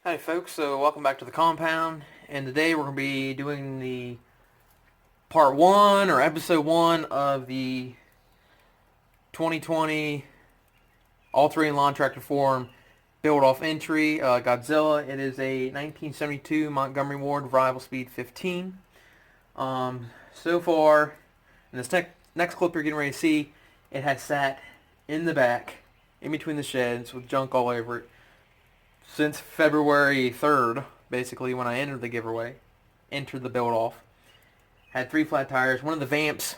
Hi folks, so welcome back to the compound, and today we're going to be doing the part 1 or episode 1 of the 2020 all-terrain lawn tractor forum build-off entry, Godzilla. It is a 1972 Montgomery Ward variable speed 15. So far, in this next clip you're getting ready to see, it has sat in the back, in between the sheds, with junk all over it, since February 3rd, basically, when I entered the build-off. Had 3 flat tires. One of the vamps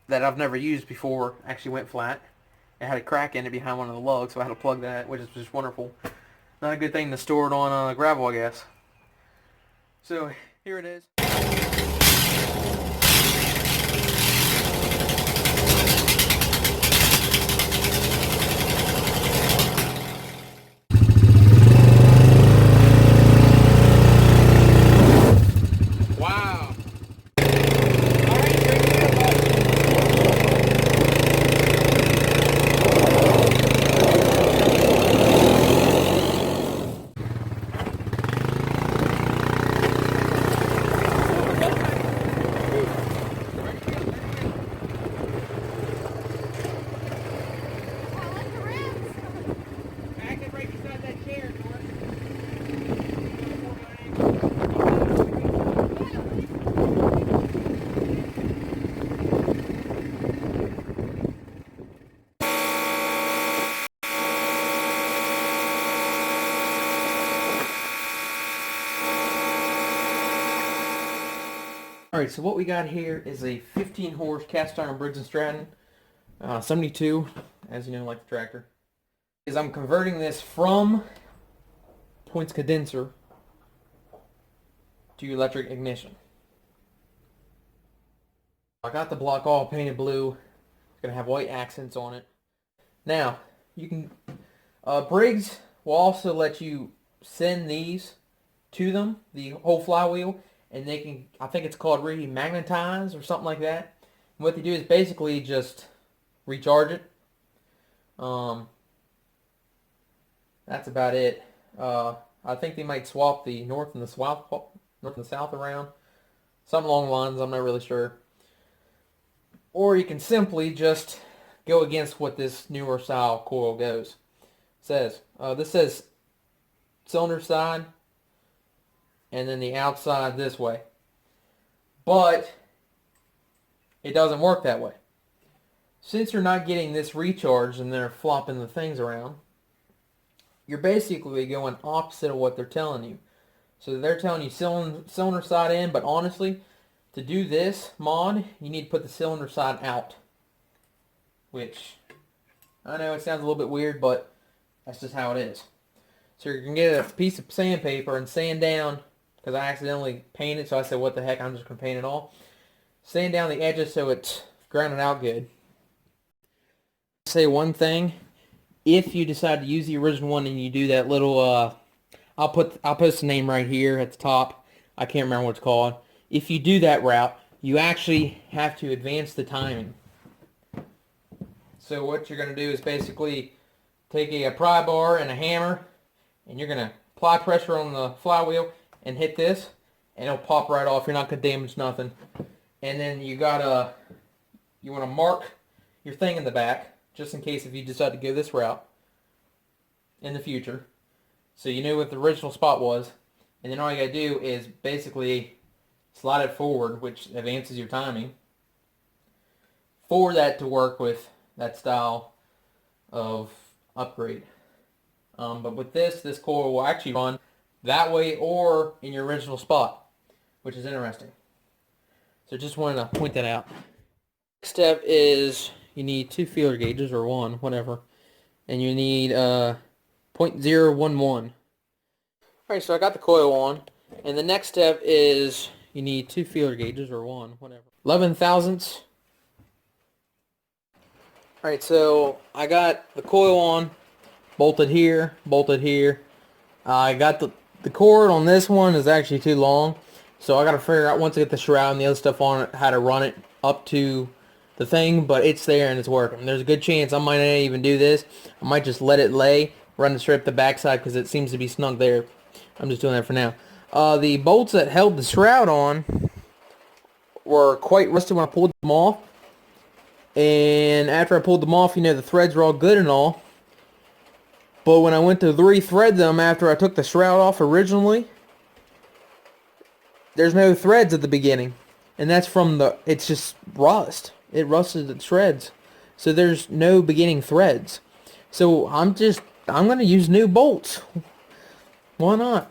that I've never used before actually went flat. It had a crack in it behind one of the lugs, so I had to plug that, which is just wonderful. Not a good thing to store it on gravel, I guess. So, here it is. Wow. Alright, so what we got here is a 15 horse cast iron Briggs and Stratton, 72, as you know, like the tractor. I'm converting this from points condenser to electric ignition. I got the block all painted blue. It's going to have white accents on it. Now, you can, Briggs will also let you send these to them, the whole flywheel, and they can, I think it's called remagnetize or something like that. And what they do is basically just recharge it. That's about it. I think they might swap the north and the south around. Something along the lines, I'm not really sure. Or you can simply just go against what this newer style coil says. This says cylinder side, and then the outside this way. But it doesn't work that way. Since you're not getting this recharge and they're flopping the things around, you're basically going opposite of what they're telling you. So they're telling you cylinder side in, but honestly, to do this mod, you need to put the cylinder side out. Which, I know it sounds a little bit weird, but that's just how it is. So you're going to get a piece of sandpaper and sand down, because I accidentally painted, so I said, what the heck, I'm just going to paint it all. Sand down the edges so it's grounded out good. Say one thing, if you decide to use the original one and you do that little, I'll post the name right here at the top. I can't remember what it's called. If you do that route, you actually have to advance the timing. So what you're going to do is basically take a pry bar and a hammer, and you're going to apply pressure on the flywheel and hit this, and it'll pop right off. You're not going to damage nothing. And then you want to mark your thing in the back, just in case if you decide to go this route in the future. So you know what the original spot was. And then all you got to do is basically slide it forward, which advances your timing, for that to work with that style of upgrade. But with this coil will actually run that way or in your original spot, which is interesting. So just wanted to point that out. Next step is you need 2 feeler gauges, or 1, whatever, and you need .011. Alright, so I got the coil on, and the next step is you need 2 feeler gauges, or 1, whatever. 11 thousandths. Alright, so I got the coil on, bolted here, bolted here. I got the cord on this one is actually too long, so I got to figure out, once I get the shroud and the other stuff on it, how to run it up to the thing, but it's there and it's working. There's a good chance I might not even do this. I might just let it lay, run it straight up the backside because it seems to be snug there. I'm just doing that for now. The bolts that held the shroud on were quite rusty when I pulled them off. And after I pulled them off, you know, the threads were all good and all. But when I went to re-thread them after I took the shroud off originally, there's no threads at the beginning. And that's from it's just rust. It rusted the threads. So there's no beginning threads. So I'm going to use new bolts. Why not?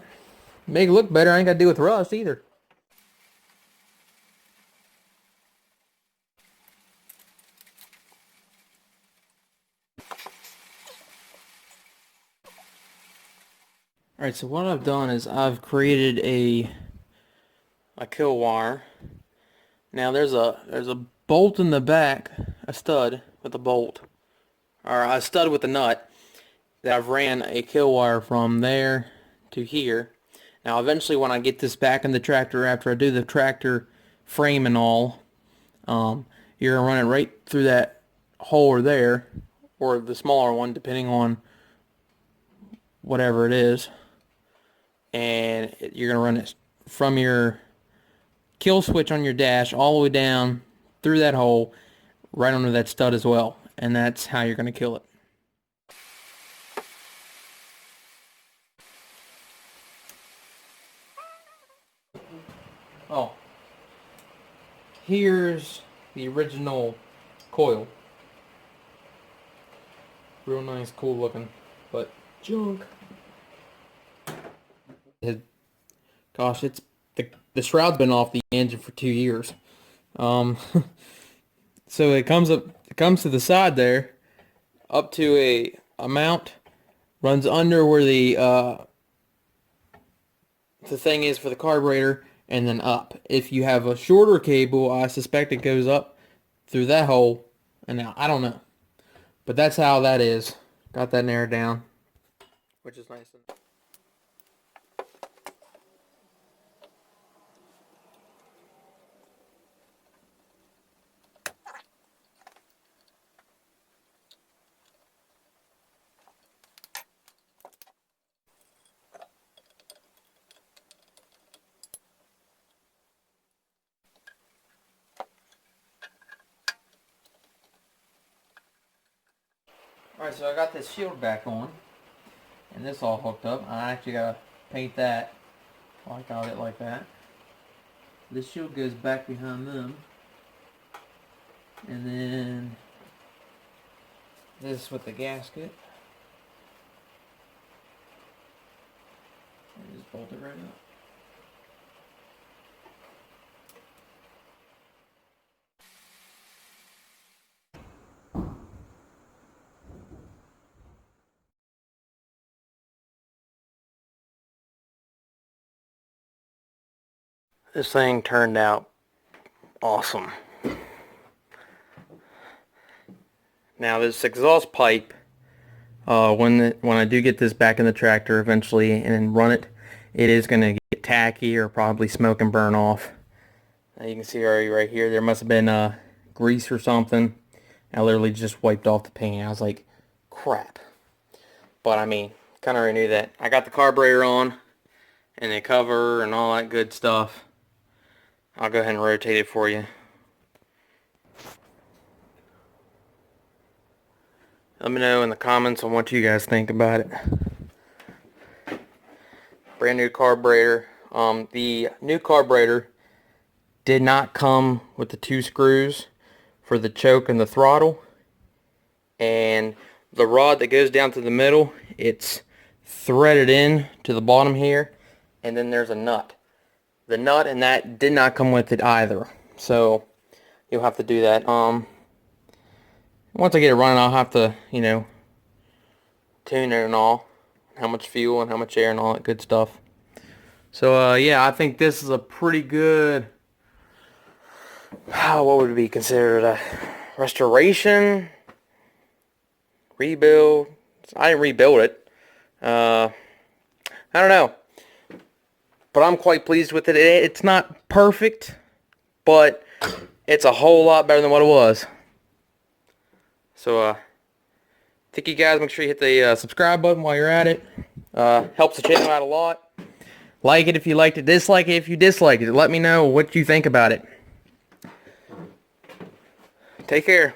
Make it look better. I ain't got to deal with rust either. Alright, so what I've done is I've created a kill wire. Now there's a bolt in the back, a stud with a bolt, or a stud with a nut, that I've ran a kill wire from there to here. Now eventually when I get this back in the tractor, after I do the tractor frame and all, you're going to run it right through that hole there, or the smaller one depending on whatever it is. And you're going to run it from your kill switch on your dash all the way down through that hole, right under that stud as well. And that's how you're going to kill it. Oh, here's the original coil. Real nice, cool looking, but junk. Gosh, it's the shroud's been off the engine for 2 years. So it comes to the side there, up to a mount, runs under where the thing is for the carburetor, and then up. If you have a shorter cable, I suspect it goes up through that hole. And now I don't know, but that's how that is. Got that narrowed down, which is nice. Alright, so I got this shield back on, and this all hooked up. I actually gotta paint that. I got it like that. This shield goes back behind them, and then this with the gasket. And just bolt it right up. This thing turned out awesome. Now this exhaust pipe, when I do get this back in the tractor eventually and run it, it is going to get tacky or probably smoke and burn off. Now you can see already right here, there must have been grease or something. I literally just wiped off the paint. I was like, crap. But I mean, kind of already knew that. I got the carburetor on and the cover and all that good stuff. I'll go ahead and rotate it for you. Let me know in the comments on what you guys think about it. Brand new carburetor. The new carburetor did not come with the 2 screws for the choke and the throttle. And the rod that goes down to the middle, it's threaded in to the bottom here. And then there's a nut. The nut and that did not come with it either, so you'll have to do that. Once I get it running, I'll have to, you know, tune it and all, how much fuel and how much air and all that good stuff. So yeah, I think this is a pretty good, what would it be considered, a restoration, rebuild. I didn't rebuild it. I don't know. But I'm quite pleased with it. It's not perfect, but it's a whole lot better than what it was. So, thank you guys. Make sure you hit the subscribe button while you're at it. Helps the channel out a lot. Like it if you liked it, dislike it if you disliked it. Let me know what you think about it. Take care.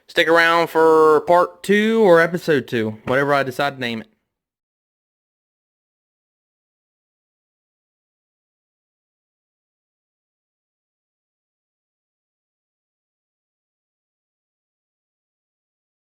Stick around for part 2 or episode 2, whatever I decide to name it.